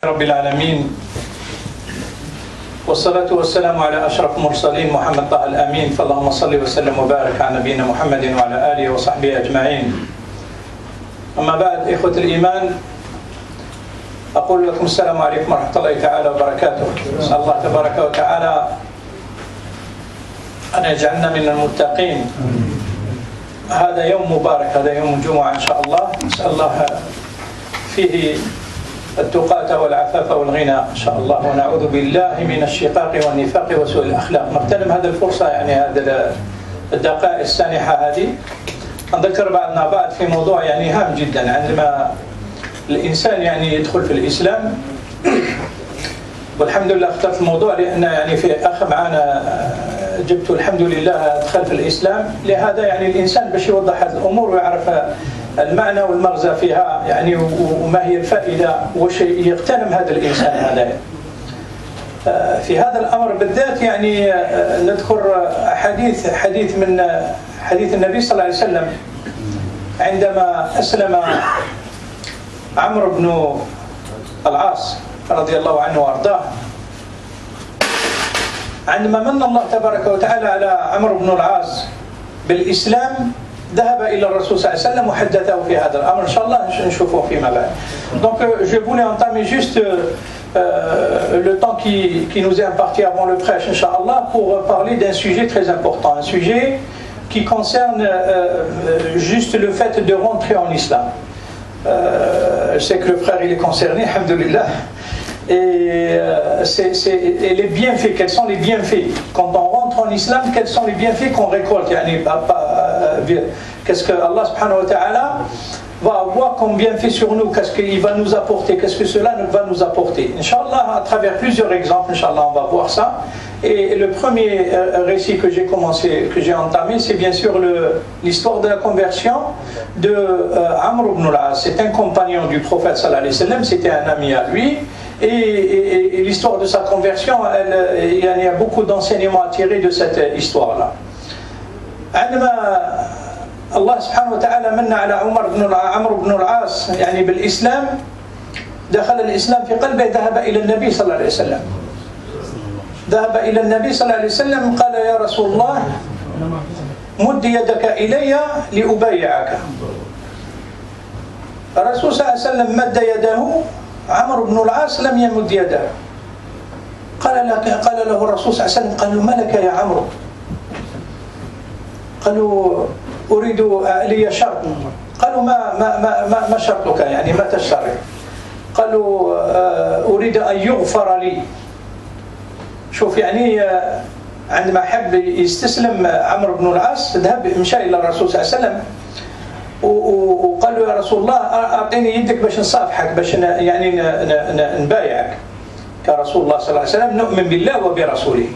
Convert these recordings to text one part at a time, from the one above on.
رب العالمين والصلاة والسلام على أشرف المرسلين محمد طه الأمين، فاللهم صل وسلم وبارك على نبينا محمد وعلى آله وصحبه أجمعين. أما بعد، إخوة الإيمان، أقول لكم السلام عليكم ورحمة الله تعالى وبركاته. نسأل الله تبارك وتعالى أن يجعلنا من المتقين. هذا يوم مبارك، هذا يوم الجمعة إن شاء الله، نسأل الله فيه التقاة والعفاف والغنى إن شاء الله، ونعوذ بالله من الشقاق والنفاق وسوء الأخلاق. نغتنم هذه الفرصة، يعني هذه الدقائق السانحة هذه، نذكر بعضنا بعض في موضوع يعني هام جدا. عندما الإنسان يعني يدخل في الإسلام، والحمد لله اخترت الموضوع لأن يعني في أخ معنا جبته الحمد لله دخل في الإسلام، لهذا يعني الإنسان باش يوضح هذه الأمور ويعرف المعنى والمغزى فيها، يعني وما هي الفائدة وش يغتنم هذا الإنسان هذا. في هذا الأمر بالذات يعني نذكر حديث من حديث النبي صلى الله عليه وسلم عندما أسلم عمرو بن العاص رضي الله عنه وأرضاه. عندما من الله تبارك وتعالى على عمرو بن العاص بالإسلام، ذهب إلى الرسول صلى الله عليه وسلم وحدثه في هذا الأمر، إن شاء الله نشوفه فيما بعد. Donc je voulais entamer juste le temps qui nous est imparti avant le prêche, Inch'Allah, pour parler d'un sujet très important, un sujet qui concerne juste le fait de rentrer en islam. Je sais que le frère il est concerné, alhamdoulilah. Et les bienfaits, quels sont les bienfaits quand on rentre en islam, quels sont les bienfaits qu'on récolte, qu'est-ce que Allah subhanahu wa ta'ala va avoir comme bienfait sur nous, qu'est-ce qu'il va nous apporter, qu'est-ce que cela va nous apporter. Inch'Allah, à travers plusieurs exemples, Inch'Allah, on va voir ça. Et le premier récit que j'ai entamé, c'est bien sûr l'histoire de la conversion de Amr ibn al-As. C'est un compagnon du prophète sallallahu alayhi wa sallam, c'était un ami à lui. Et l'histoire de sa conversion, il y a beaucoup d'enseignements à tirer de cette histoire-là. الله سبحانه وتعالى من على عمرو بن العاص يعني بالإسلام، دخل الإسلام في قلبه، ذهب إلى النبي صلى الله عليه وسلم. ذهب إلى النبي صلى الله عليه وسلم قال: يا رسول الله، مد يدك إلي لأبايعك. الرسول صلى الله عليه وسلم مد يده، عمرو بن العاص لم يمد يده. قال له الرسول صلى الله عليه وسلم، قال له: ما لك يا عمرو؟ قالوا: أريد لي شرط. قالوا: ما شرطك، يعني ما تشترط؟ قالوا: أريد أن يغفر لي. شوف يعني عندما حب يستسلم عمرو بن العاص، مشى إلى الرسول صلى الله عليه وسلم وقال له: يا رسول الله، أعطيني يدك باش نصافحك، باش يعني نبايعك كرسول الله صلى الله عليه وسلم، نؤمن بالله وبرسوله.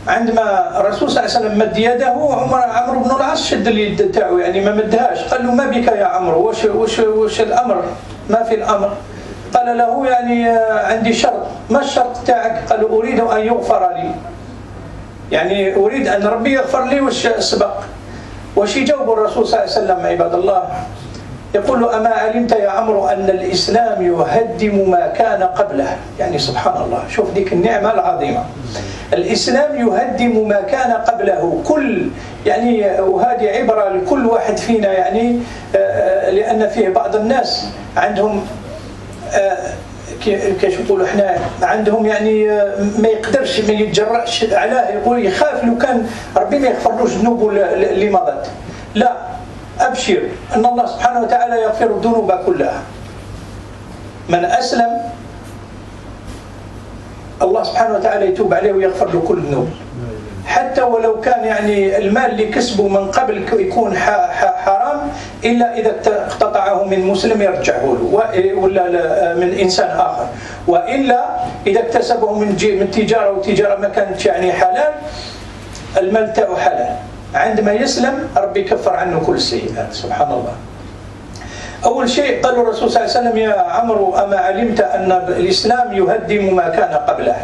عندما الرسول صلى الله عليه وسلم مد يده، عمرو بن العاص شد اليد تاعو، يعني ما مدهاش. قال له: ما بك يا عمرو؟ وش الأمر؟ ما في الأمر؟ قال له: يعني عندي شرط. ما الشرط تاعك؟ قال له: أريد أن يغفر لي، يعني أريد أن ربي يغفر لي. وش سبق؟ وش يجاوب الرسول صلى الله عليه وسلم عباد الله؟ يقول له: أما علمت يا عمرو أن الإسلام يهدم ما كان قبله؟ يعني سبحان الله، شوف ديك النعمة العظيمة. الإسلام يهدم ما كان قبله، يعني وهذه عبرة لكل واحد فينا، يعني لأن فيه بعض الناس عندهم كيف يقولوا احنا، عندهم يعني ما يقدرش، ما يتجرأش علاه، يقول يخاف لو كان ربي ما يغفرلوش ذنوبه اللي مضت. لا، أبشر أن الله سبحانه وتعالى يغفر الذنوب كلها. من أسلم الله سبحانه وتعالى يتوب عليه ويغفر له كل ذنوب، حتى ولو كان يعني المال اللي كسبه من قبل يكون حرام، إلا إذا اقتطعه من مسلم يرجعه له، ولا من إنسان آخر، وإلا إذا اكتسبه من تجارة، وتجارة ما كانت يعني حلال، المال تاعه حلال. عندما يسلم ربي يكفر عنه كل السيئات، سبحان الله. أول شيء قال الرسول صلى الله عليه وسلم: يا عمرو، أما علمت أن الإسلام يهدم ما كان قبله؟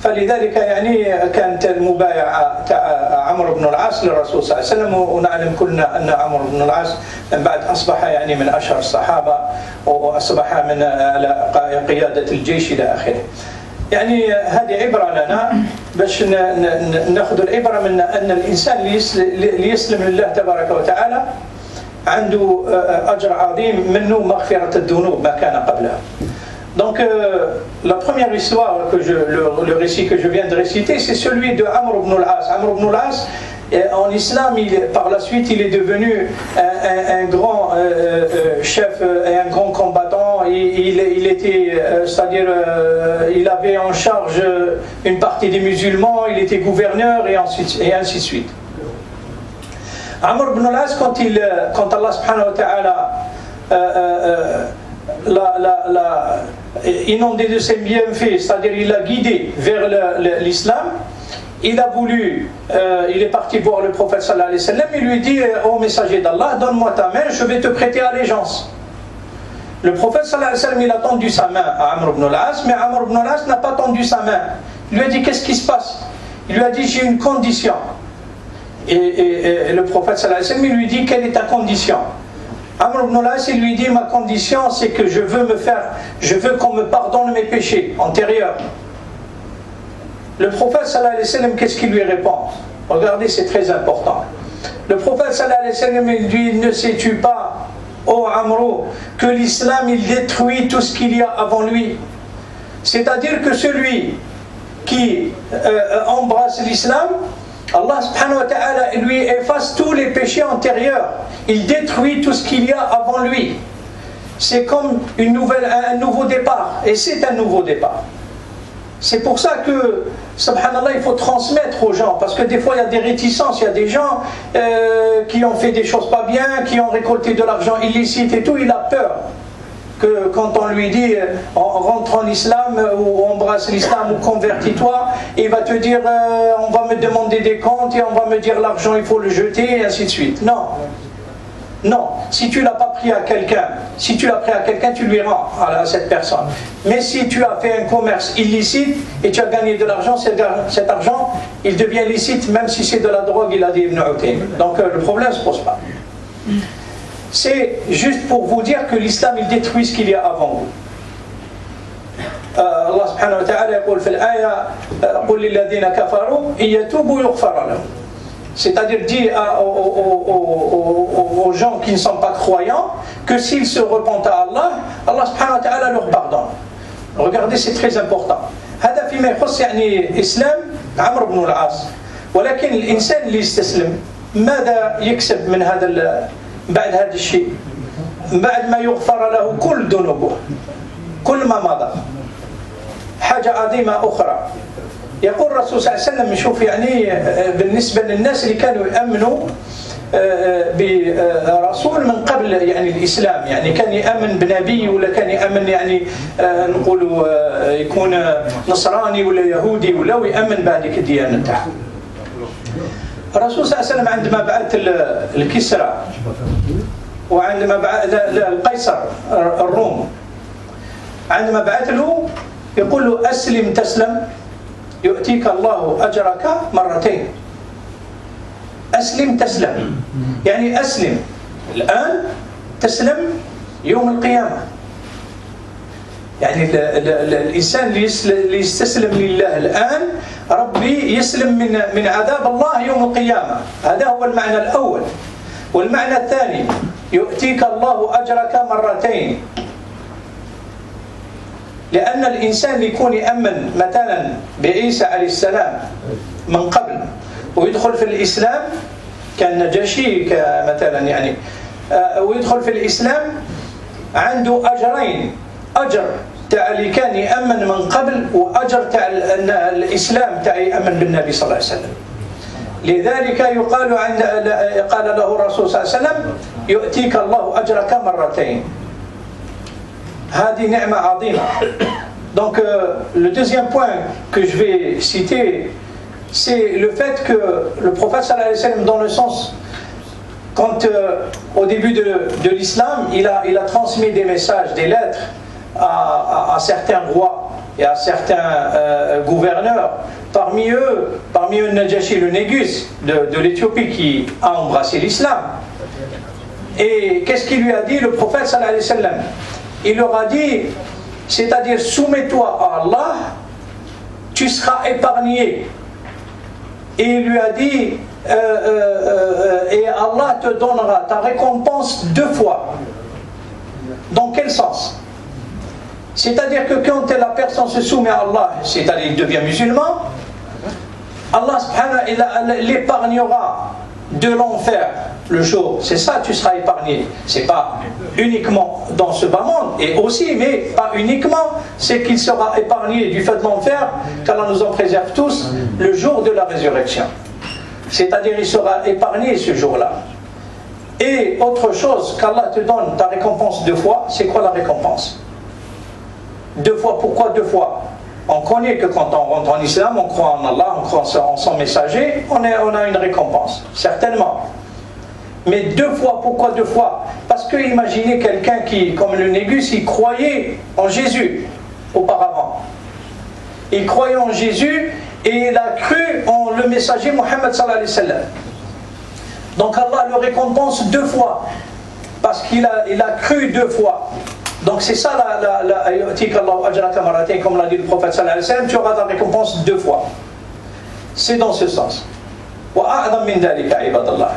فلذلك يعني كانت المبايعة تاع عمرو بن العاص للرسول صلى الله عليه وسلم، ونعلم كلنا أن عمرو بن العاص من بعد أصبح يعني من أشهر الصحابة، وأصبح من على قيادة الجيش إلى آخره. يعني هذه عبرة لنا باش ناخذ العبرة من أن الإنسان اللي يسلم لله تبارك وتعالى عنده أجر عظيم منه مغفرة الذنوب ما كان قبلها. Donc la première histoire le récit que je viens de réciter, c'est celui de Amr ibn al-As. Amr ibn al-As, en islam, par la suite, il est devenu un grand chef et un grand combattant. Il était, c'est-à-dire, il avait en charge une partie des musulmans, il était gouverneur et ainsi de suite. Amr ibn al-As, quand Allah subhanahu wa ta'ala l'a inondé de ses bienfaits, c'est-à-dire il l'a guidé vers l'islam, il a voulu, il est parti voir le prophète sallallahu alayhi wa sallam, il lui dit: ô messager d'Allah, donne-moi ta main, je vais te prêter allégeance. Le prophète sallallahu alayhi wa sallam, il a tendu sa main à Amr ibn al-As, mais Amr ibn al-As n'a pas tendu sa main. Il lui a dit: qu'est-ce qui se passe? Il lui a dit: j'ai une condition. Et le prophète sallallahu alayhi wa sallam, il lui dit: quelle est ta condition? Amr ibn al-As, il lui dit: ma condition, c'est que je veux qu'on me pardonne mes péchés antérieurs. Le prophète sallallahu alayhi wa sallam, qu'est-ce qu'il lui répond? Regardez, c'est très important. Le prophète sallallahu alayhi wa sallam, il dit: ne sais-tu pas, ô Amro, que l'islam, il détruit tout ce qu'il y a avant lui? C'est-à-dire que celui qui embrasse l'islam, Allah subhanahu wa ta'ala lui efface tous les péchés antérieurs. Il détruit tout ce qu'il y a avant lui. C'est comme un nouveau départ. Et c'est un nouveau départ. C'est pour ça que, subhanallah, il faut transmettre aux gens. Parce que des fois, il y a des réticences. Il y a des gens qui ont fait des choses pas bien, qui ont récolté de l'argent illicite et tout. Il a peur que quand on lui dit rentre en islam ou embrasse l'islam ou convertis-toi, il va te dire on va me demander des comptes et on va me dire l'argent il faut le jeter et ainsi de suite. Non, non, si tu l'as pas pris à quelqu'un, si tu l'as pris à quelqu'un, tu lui rends à cette personne. Mais si tu as fait un commerce illicite et tu as gagné de l'argent, cet argent il devient licite même si c'est de la drogue, il a dit Ibn Uthaymin. Donc le problème ne se pose pas. C'est juste pour vous dire que l'islam il détruit ce qu'il y a avant vous. Allah subhanahu wa ta'ala يقول في الآية قل للذين كفروا إن يتوبوا يغفر لهم. C'est-à-dire dit aux gens qui ne sont pas croyants que s'ils se repentent à Allah, Allah subhanahu wa ta'ala leur pardonne. Regardez, c'est très important. هذا فيما يخص يعني إسلام عمرو بن العاص. ولكن الإنسان اللي يستسلم ماذا يكسب من بعد هذا الشيء؟ بعد ما يغفر له كل ذنوبه كل ما مضى. حاجة عظيمة أخرى يقول الرسول صلى الله عليه وسلم، شوف يعني بالنسبة للناس اللي كانوا يؤمنوا برسول من قبل يعني الإسلام، يعني كان يؤمن بنبي ولا كان يؤمن يعني نقولوا يكون نصراني ولا يهودي ولا ويؤمن بهذيك الديانة تاعه. الرسول صلى الله عليه وسلم عندما بعث الكسرى وعندما بعث القيصر الروم، عندما بعث له يقول له أسلم تسلم يؤتيك الله أجرك مرتين. أسلم تسلم يعني أسلم الآن تسلم يوم القيامة. يعني الإنسان اللي يستسلم لله الآن ربي يسلم من عذاب الله يوم القيامة. هذا هو المعنى الأول. والمعنى الثاني يؤتيك الله أجرك مرتين، لأن الإنسان يكون يأمن مثلا بعيسى عليه السلام من قبل ويدخل في الإسلام كالنجاشي مثلا يعني ويدخل في الإسلام عنده أجرين، أجر تاع اللي كان يأمن من قبل وأجر تاع الإسلام تاع يأمن بالنبي صلى الله عليه وسلم. لذلك قال له الرسول صلى الله عليه وسلم يؤتيك الله أجرك مرتين. هذه نعمة عظيمة. Donc le deuxième point que je vais citer, c'est le fait que le prophète sallallahu alayhi wa sallam, dans le sens quand au début de l'islam il a transmis des messages, des lettres à certains rois il y a certains gouverneurs, parmi eux Najashi le Négus de l'Éthiopie qui a embrassé l'islam. Et qu'est-ce qu'il lui a dit le prophète sallallahu alayhi wa sallam? Il leur a dit, c'est-à-dire soumets-toi à Allah, tu seras épargné. Et il lui a dit, et Allah te donnera ta récompense 2 fois. Dans quel sens? C'est-à-dire que quand la personne se soumet à Allah, c'est-à-dire il devient musulman, Allah subhanahu wa ta'ala l'épargnera de l'enfer le jour. C'est ça, tu seras épargné. C'est pas uniquement dans ce bas monde, et aussi, mais pas uniquement, c'est qu'il sera épargné du feu de l'enfer, qu'Allah nous en préserve tous, le jour de la résurrection. C'est-à-dire il sera épargné ce jour-là. Et autre chose, qu'Allah te donne ta récompense 2 fois, c'est quoi la récompense? 2 fois, pourquoi 2 fois? On connaît que quand on rentre en islam, on croit en Allah, on croit en son messager, on a une récompense, certainement. Mais 2 fois, pourquoi 2 fois? Parce que imaginez quelqu'un qui, comme le Négus, il croyait en Jésus auparavant. Il croyait en Jésus et il a cru en le messager Mohammed sallallahu alayhi wa sallam. Donc Allah le récompense 2 fois, parce qu'il a cru 2 fois. Donc c'est ça comme l'a dit le prophète sallallahu alayhi wa sallam, tu auras ta récompense 2 fois. C'est dans ce sens. وأعظم من ذلك عباد الله.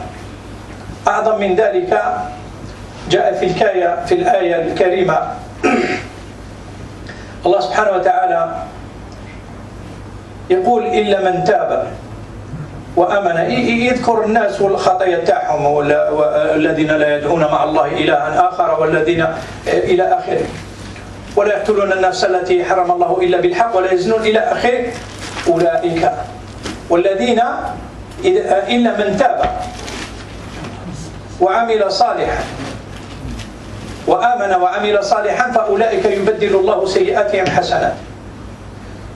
أعظم من ذلك جاء في الآية الكريمة الله سبحانه وتعالى يقول إلا من تاب وآمن. يذكر الناس والخطايا تاعهم والذين لا يدعون مع الله إلها آخر والذين إلى آخره ولا يقتلون النفس التي حرم الله إلا بالحق ولا يزنون إلى آخره. أولئك والذين إلا من تاب وعمل صالحا وآمن وعمل صالحا فأولئك يبدل الله سيئاتهم حسنات.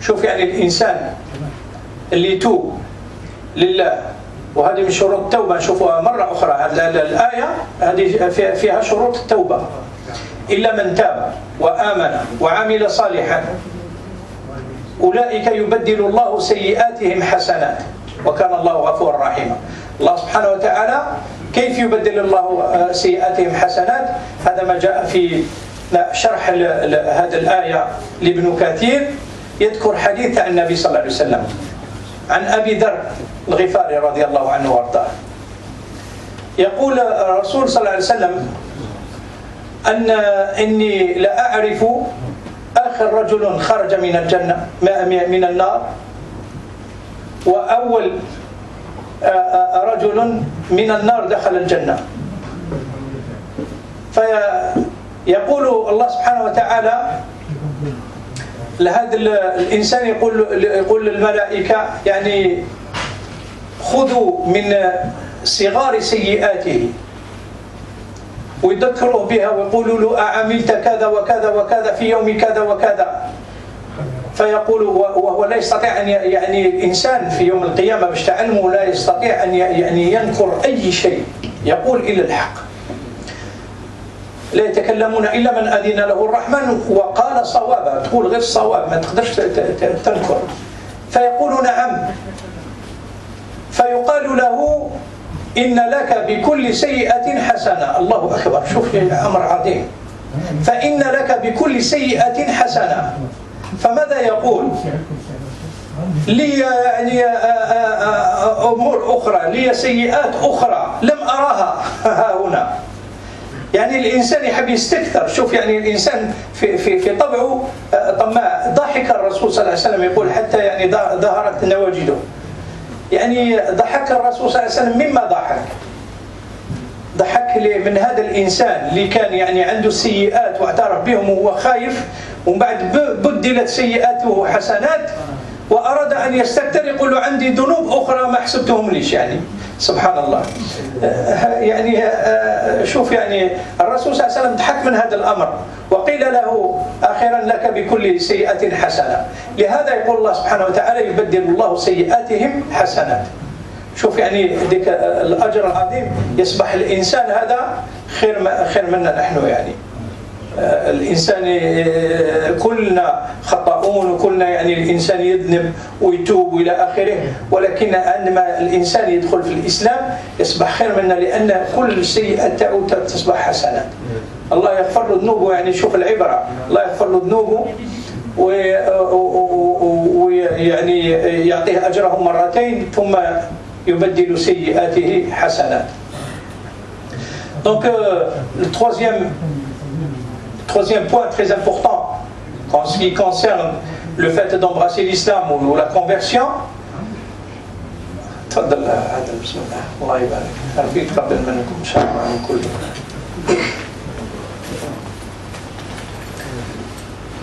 شوف يعني الإنسان اللي يتوب لله، وهذه من شروط التوبة نشوفها مرة أخرى. الآية هذه فيها شروط التوبة. إلا من تاب وآمن وعمل صالحا أولئك يبدل الله سيئاتهم حسنات وكان الله غفورا رحيما. الله سبحانه وتعالى كيف يبدل الله سيئاتهم حسنات؟ هذا ما جاء في شرح هذه الآية لابن كثير، يذكر حديث عن النبي صلى الله عليه وسلم عن أبي ذر الغفاري رضي الله عنه وارضاه. يقول الرسول صلى الله عليه وسلم إني لأعرف آخر رجل خرج من الجنة من النار وأول رجل من النار دخل الجنة. فيقول الله سبحانه وتعالى لهذا الإنسان، يقول للملائكة يعني خذوا من صغار سيئاته ويذكروا بها ويقولوا له أعملت كذا وكذا وكذا في يوم كذا وكذا. فيقول وهو لا يستطيع أن يعني الإنسان في يوم القيامة باش تعلمه لا يستطيع أن يعني ينكر أي شيء، يقول إلا الحق. لا يتكلمون إلا من أذن له الرحمن وقال صوابا، تقول غير الصواب، ما تقدرش تنكر. فيقول نعم. فيقال له إن لك بكل سيئة حسنة. الله أكبر، شوف أمر عظيم. فإن لك بكل سيئة حسنة. فماذا يقول؟ لي يعني أمور أخرى، لي سيئات أخرى لم أراها ها هنا. يعني الإنسان يحب يستكثر. شوف يعني الإنسان في طبعه طماع. ضحك الرسول صلى الله عليه وسلم، يقول حتى يعني ظهرت نواجده. يعني ضحك الرسول صلى الله عليه وسلم. مما ضحك من هذا الإنسان اللي كان يعني عنده السيئات واعترف بهم وهو خايف، ومن بعد بدلت سيئاته حسنات وأراد أن يستكثر، يقول له عندي ذنوب أخرى ما حسبتهم ليش. يعني سبحان الله. يعني شوف يعني الرسول صلى الله عليه وسلم ضحك من هذا الأمر، وقيل له آخرا لك بكل سيئة حسنة. لهذا يقول الله سبحانه وتعالى يبدل الله سيئاتهم حسنات. شوف يعني ذيك الأجر العظيم يصبح الإنسان هذا خير منا نحن يعني. الإنسان كلنا خطاؤون وكلنا يعني الإنسان يذنب ويتوب إلى آخره، ولكن عندما الإنسان يدخل في الإسلام يصبح خير منا، لأن كل سيئة تصبح حسنة. الله يغفر له ذنوبه، يعني شوف العبرة، الله يغفر له ذنوبه ويعني يعطيه أجره مرتين ثم يبدل سيئاته حسنات. Donc le troisième point très important en ce qui concerne le fait d'embrasser l'islam ou la conversion.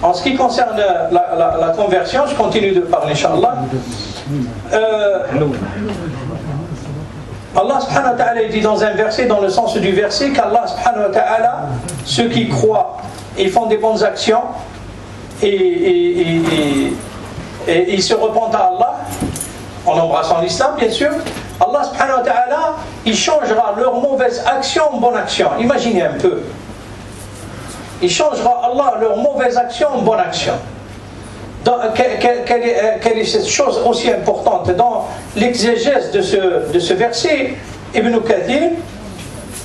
En ce qui concerne la conversion, je continue de parler, Inch'Allah. Allah subhanahu wa ta'ala dit dans un verset, dans le sens du verset, qu'Allah subhanahu wa ta'ala, ceux qui croient et font des bonnes actions et ils se repentent à Allah, en embrassant l'islam bien sûr, Allah subhanahu wa ta'ala, il changera leur mauvaise action en bonne action. Imaginez un peu. Il changera Allah leur mauvaise action en bonne action. Quelle est cette chose aussi importante? Dans l'exégèse de ce verset, Ibn Kathir,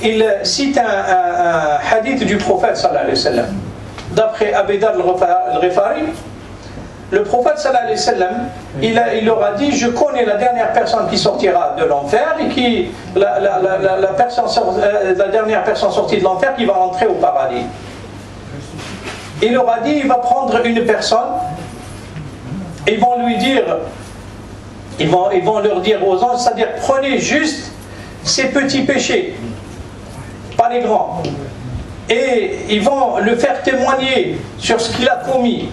il cite un hadith du prophète sallallahu alayhi wa sallam. D'après Abu Dharr al-Ghifari, le prophète sallallahu alayhi wa sallam, il leur a dit: je connais la dernière personne qui sortira de l'enfer et qui la dernière personne sortie de l'enfer qui va entrer au paradis. Il leur a dit: il va prendre une personne. Ils vont lui dire, ils vont leur dire aux anges, c'est-à-dire prenez juste ces petits péchés, pas les grands, et ils vont le faire témoigner sur ce qu'il a commis.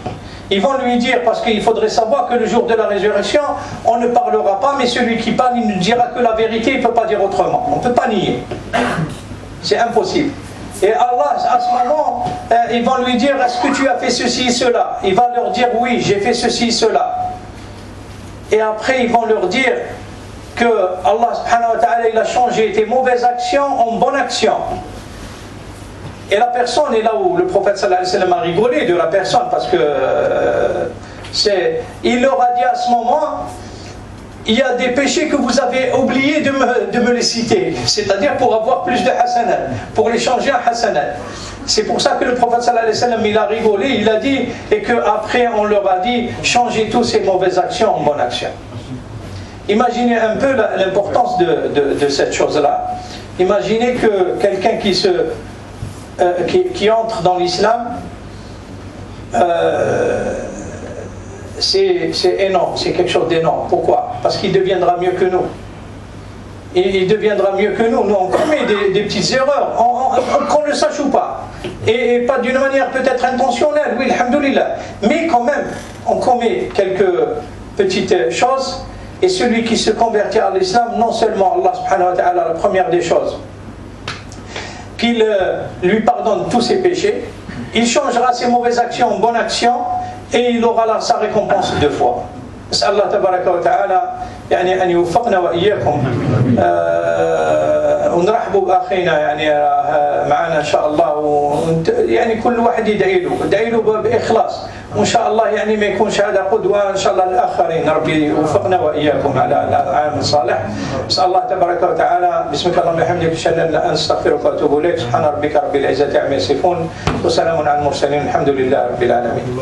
Ils vont lui dire, parce qu'il faudrait savoir que le jour de la résurrection, on ne parlera pas, mais celui qui parle, il ne dira que la vérité, il ne peut pas dire autrement. On ne peut pas nier. C'est impossible. Et Allah, à ce moment, ils vont lui dire: est-ce que tu as fait ceci et cela? Il va leur dire: oui, j'ai fait ceci et cela. Et après, ils vont leur dire que Allah subhanahu wa ta'ala, il a changé tes mauvaises actions en bonnes actions. Et la personne, et là où le prophète sallallahu alayhi wa sallam a rigolé de la personne, parce que il leur a dit à ce moment: il y a des péchés que vous avez oublié de me les citer, c'est-à-dire pour avoir plus de hasanat, pour les changer en hasanat. C'est pour ça que le prophète sallallahu alayhi wa sallam, il a rigolé, il a dit, et qu'après on leur a dit: changez tous ces mauvaises actions en bonnes actions. Imaginez un peu l'importance de cette chose-là. Imaginez que quelqu'un qui entre dans l'islam, c'est énorme, c'est quelque chose d'énorme. Pourquoi? Parce qu'il deviendra mieux que nous. Il deviendra mieux que nous. Nous, on commet des petites erreurs, qu'on le sache ou pas. Et pas d'une manière peut-être intentionnelle, oui, alhamdoulilah. Mais quand même, on commet quelques petites choses. Et celui qui se convertit à l'islam, non seulement Allah subhanahu wa ta'ala, la première des choses, qu'il lui pardonne tous ses péchés, il changera ses mauvaises actions en bonnes actions, et il aura sa récompense 2 fois. نسأل الله تبارك وتعالى يعني أن يوفقنا وإياكم ونرحب بأخينا يعني معنا إن شاء الله، يعني كل واحد يدعي له بإخلاص، وإن شاء الله يعني ما يكونش هذا قدوة إن شاء الله للآخرين. ربي يوفقنا وإياكم على العمل الصالح. نسأل الله تبارك وتعالى بسمك اللهم وبحمدك أشهد أن لا أستغفرك وأتوب إليك. سبحان ربك رب العزة عما يصفون وسلام على المرسلين الحمد لله رب العالمين.